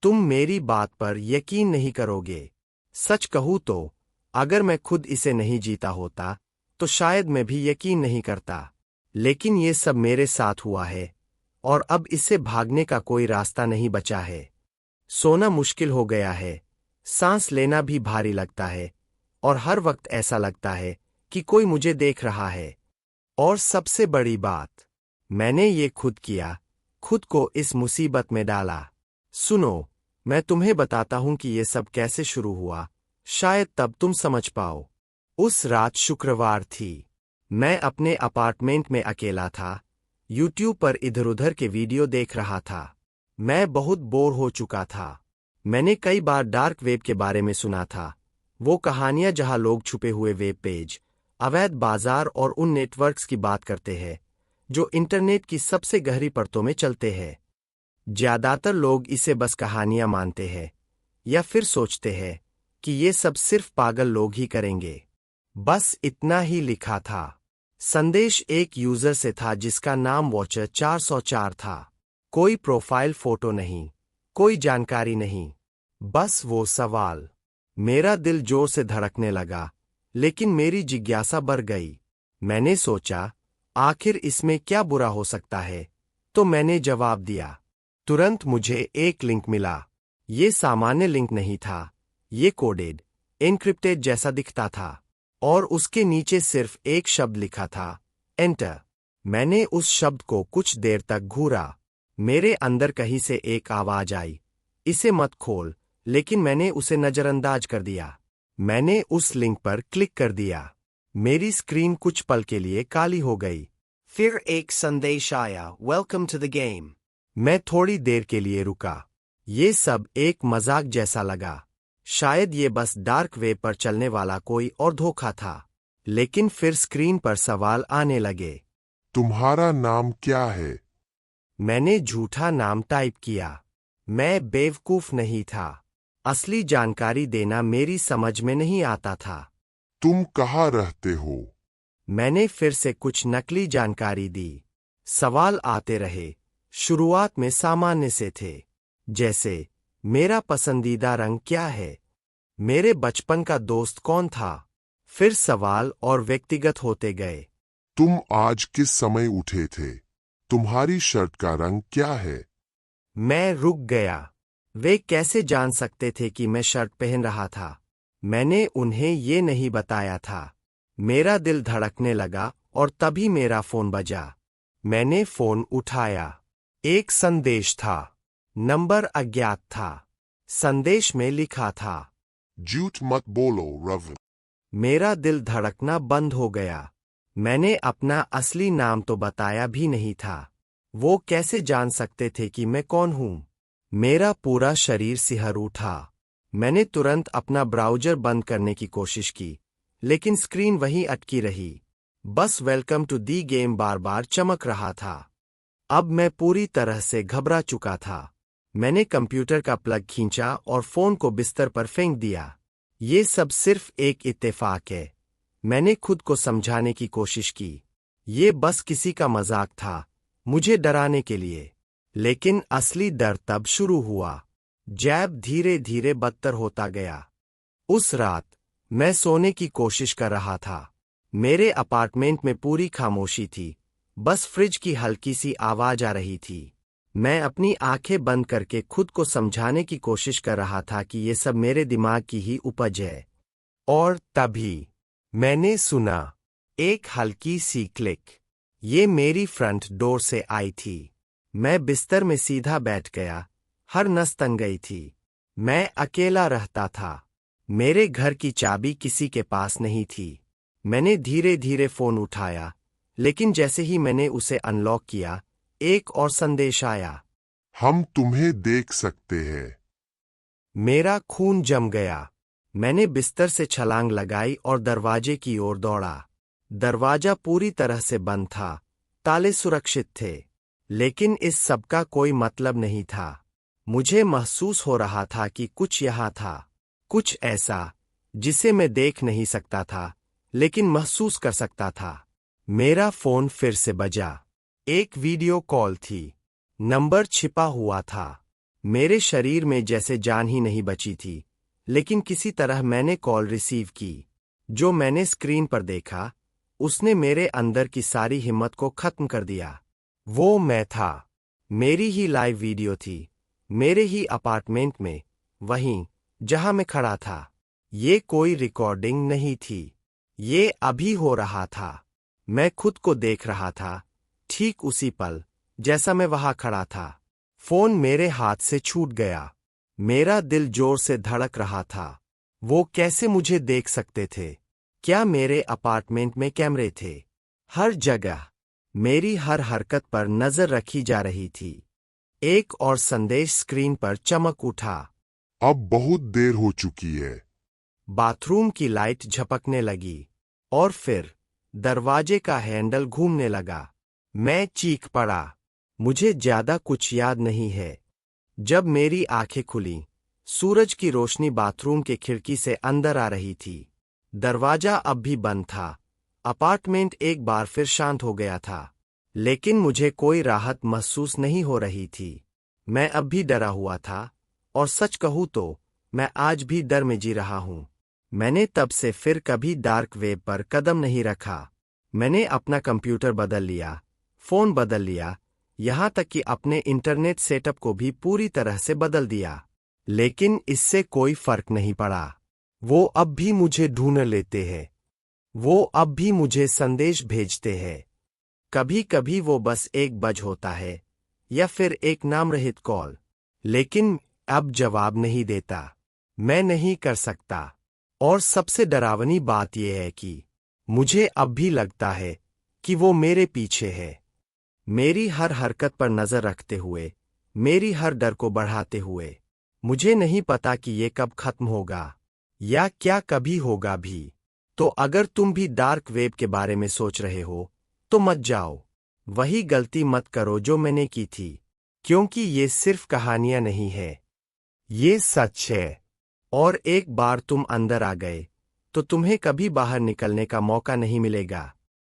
तुम मेरी बात पर यकीन नहीं करोगे। सच कहूँ तो अगर मैं खुद इसे नहीं जीता होता तो शायद मैं भी यकीन नहीं करता। लेकिन ये सब मेरे साथ हुआ है और अब इससे भागने का कोई रास्ता नहीं बचा है। सोना मुश्किल हो गया है, सांस लेना भी भारी लगता है और हर वक्त ऐसा लगता है कि कोई मुझे देख रहा है। और सबसे बड़ी बात, मैंने ये खुद किया, खुद को इस मुसीबत में डाला। सुनो, मैं तुम्हें बताता हूं कि ये सब कैसे शुरू हुआ, शायद तब तुम समझ पाओ। उस रात शुक्रवार थी। मैं अपने अपार्टमेंट में अकेला था, यूट्यूब पर इधर-उधर के वीडियो देख रहा था। मैं बहुत बोर हो चुका था। मैंने कई बार डार्क वेब के बारे में सुना था, वो कहानियां जहां लोग छुपे हुए वेब पेज, अवैध बाजार और उन नेटवर्क्स की बात करते हैं जो इंटरनेट की सबसे गहरी परतों में चलते हैं। ज्यादातर लोग इसे बस कहानियां मानते हैं या फिर सोचते हैं कि ये सब सिर्फ पागल लोग ही करेंगे। बस इतना ही लिखा था। संदेश एक यूजर से था जिसका नाम वॉचर 404 था। कोई प्रोफाइल फोटो नहीं, कोई जानकारी नहीं, बस वो सवाल। मेरा दिल जोर से धड़कने लगा, लेकिन मेरी जिज्ञासा बढ़ गई। मैंने सोचा, आखिर इसमें क्या बुरा हो सकता है? तो मैंने जवाब दिया। तुरंत मुझे एक लिंक मिला। ये सामान्य लिंक नहीं था, ये कोडेड, एन्क्रिप्टेड जैसा दिखता था और उसके नीचे सिर्फ एक शब्द लिखा था, एंटर। मैंने उस शब्द को कुछ देर तक घूरा। मेरे अंदर कहीं से एक आवाज आई, इसे मत खोल, लेकिन मैंने उसे नजरअंदाज कर दिया। मैंने उस लिंक पर क्लिक कर दिया। मेरी स्क्रीन कुछ पल के लिए काली हो गई। फिर एक संदेश आया, वेलकम टू द गेम। मैं थोड़ी देर के लिए रुका। ये सब एक मजाक जैसा लगा। शायद ये बस डार्क वेब पर चलने वाला कोई और धोखा था। लेकिन फिर स्क्रीन पर सवाल आने लगे। तुम्हारा नाम क्या है? मैंने झूठा नाम टाइप किया। मैं बेवकूफ नहीं था। असली जानकारी देना मेरी समझ में नहीं आता था। तुम कहाँ रहते हो? मैंने फिर से कुछ नकली जानकारी दी। सवाल आते रहे। शुरुआत में सामान्य से थे, जैसे मेरा पसंदीदा रंग क्या है, मेरे बचपन का दोस्त कौन था। फिर सवाल और व्यक्तिगत होते गए। तुम आज किस समय उठे थे? तुम्हारी शर्ट का रंग क्या है? मैं रुक गया। वे कैसे जान सकते थे कि मैं शर्ट पहन रहा था? मैंने उन्हें ये नहीं बताया था। मेरा दिल धड़कने लगा और तभी मेरा फोन बजा। मैंने फोन उठाया। एक संदेश था। नंबर अज्ञात था। संदेश में लिखा था, झूठ मत बोलो रव। मेरा दिल धड़कना बंद हो गया। मैंने अपना असली नाम तो बताया भी नहीं था। वो कैसे जान सकते थे कि मैं कौन हूं? मेरा पूरा शरीर सिहर उठा। मैंने तुरंत अपना ब्राउज़र बंद करने की कोशिश की, लेकिन स्क्रीन वहीं अटकी रही। बस वेलकम टू दी गेम बार बार चमक रहा था। अब मैं पूरी तरह से घबरा चुका था। मैंने कंप्यूटर का प्लग खींचा और फोन को बिस्तर पर फेंक दिया। ये सब सिर्फ एक इत्तेफाक है। मैंने खुद को समझाने की कोशिश की। ये बस किसी का मजाक था, मुझे डराने के लिए। लेकिन असली डर तब शुरू हुआ। जैब धीरे धीरे बदतर होता गया। उस रात मैं सोने की कोशिश कर रहा था। मेरे अपार्टमेंट में पूरी खामोशी थी, बस फ्रिज की हल्की सी आवाज आ रही थी। मैं अपनी आंखें बंद करके खुद को समझाने की कोशिश कर रहा था कि ये सब मेरे दिमाग की ही उपज है। और तभी मैंने सुना एक हल्की सी क्लिक। ये मेरी फ्रंट डोर से आई थी। मैं बिस्तर में सीधा बैठ गया, हर नस तन गई थी। मैं अकेला रहता था। मेरे घर की चाबी किसी के पास नहीं थी। मैंने धीरे धीरे फोन उठाया, लेकिन जैसे ही मैंने उसे अनलॉक किया, एक और संदेश आया। हम तुम्हें देख सकते हैं। मेरा खून जम गया। मैंने बिस्तर से छलांग लगाई और दरवाजे की ओर दौड़ा। दरवाजा पूरी तरह से बंद था, ताले सुरक्षित थे। लेकिन इस सब का कोई मतलब नहीं था। मुझे महसूस हो रहा था कि कुछ यहाँ था, कुछ ऐसा जिसे मैं देख नहीं सकता था, लेकिन महसूस कर सकता था। मेरा फोन फिर से बजा। एक वीडियो कॉल थी। नंबर छिपा हुआ था। मेरे शरीर में जैसे जान ही नहीं बची थी, लेकिन किसी तरह मैंने कॉल रिसीव की। जो मैंने स्क्रीन पर देखा, उसने मेरे अंदर की सारी हिम्मत को खत्म कर दिया। वो मैं था। मेरी ही लाइव वीडियो थी, मेरे ही अपार्टमेंट में, वहीं जहां मैं खड़ा था। ये कोई रिकॉर्डिंग नहीं थी, ये अभी हो रहा था। मैं खुद को देख रहा था, ठीक उसी पल जैसा मैं वहां खड़ा था। फोन मेरे हाथ से छूट गया। मेरा दिल जोर से धड़क रहा था। वो कैसे मुझे देख सकते थे? क्या मेरे अपार्टमेंट में कैमरे थे? हर जगह मेरी हर हरकत पर नजर रखी जा रही थी। एक और संदेश स्क्रीन पर चमक उठा। अब बहुत देर हो चुकी है। बाथरूम की लाइट झपकने लगी और फिर दरवाजे का हैंडल घूमने लगा। मैं चीख पड़ा। मुझे ज्यादा कुछ याद नहीं है। जब मेरी आंखें खुलीं, सूरज की रोशनी बाथरूम के खिड़की से अंदर आ रही थी। दरवाजा अब भी बंद था। अपार्टमेंट एक बार फिर शांत हो गया था, लेकिन मुझे कोई राहत महसूस नहीं हो रही थी। मैं अब भी डरा हुआ था, और सच कहूं तो मैं आज भी डर में जी रहा हूं। मैंने तब से फिर कभी डार्क वेब पर कदम नहीं रखा। मैंने अपना कंप्यूटर बदल लिया, फोन बदल लिया, यहां तक कि अपने इंटरनेट सेटअप को भी पूरी तरह से बदल दिया। लेकिन इससे कोई फर्क नहीं पड़ा। वो अब भी मुझे ढूंढ लेते हैं। वो अब भी मुझे संदेश भेजते हैं। कभी कभी वो बस एक बज होता है, या फिर एक नाम रहित कॉल। लेकिन अब जवाब नहीं देता। मैं नहीं कर सकता। और सबसे डरावनी बात यह है कि मुझे अब भी लगता है कि वो मेरे पीछे है, मेरी हर हरकत पर नजर रखते हुए, मेरी हर डर को बढ़ाते हुए। मुझे नहीं पता कि ये कब खत्म होगा, या क्या कभी होगा भी। तो अगर तुम भी डार्क वेब के बारे में सोच रहे हो, तो मत जाओ। वही गलती मत करो जो मैंने की थी, क्योंकि ये सिर्फ कहानियां नहीं है, ये सच है। और एक बार तुम अंदर आ गए, तो तुम्हें कभी बाहर निकलने का मौका नहीं मिलेगा।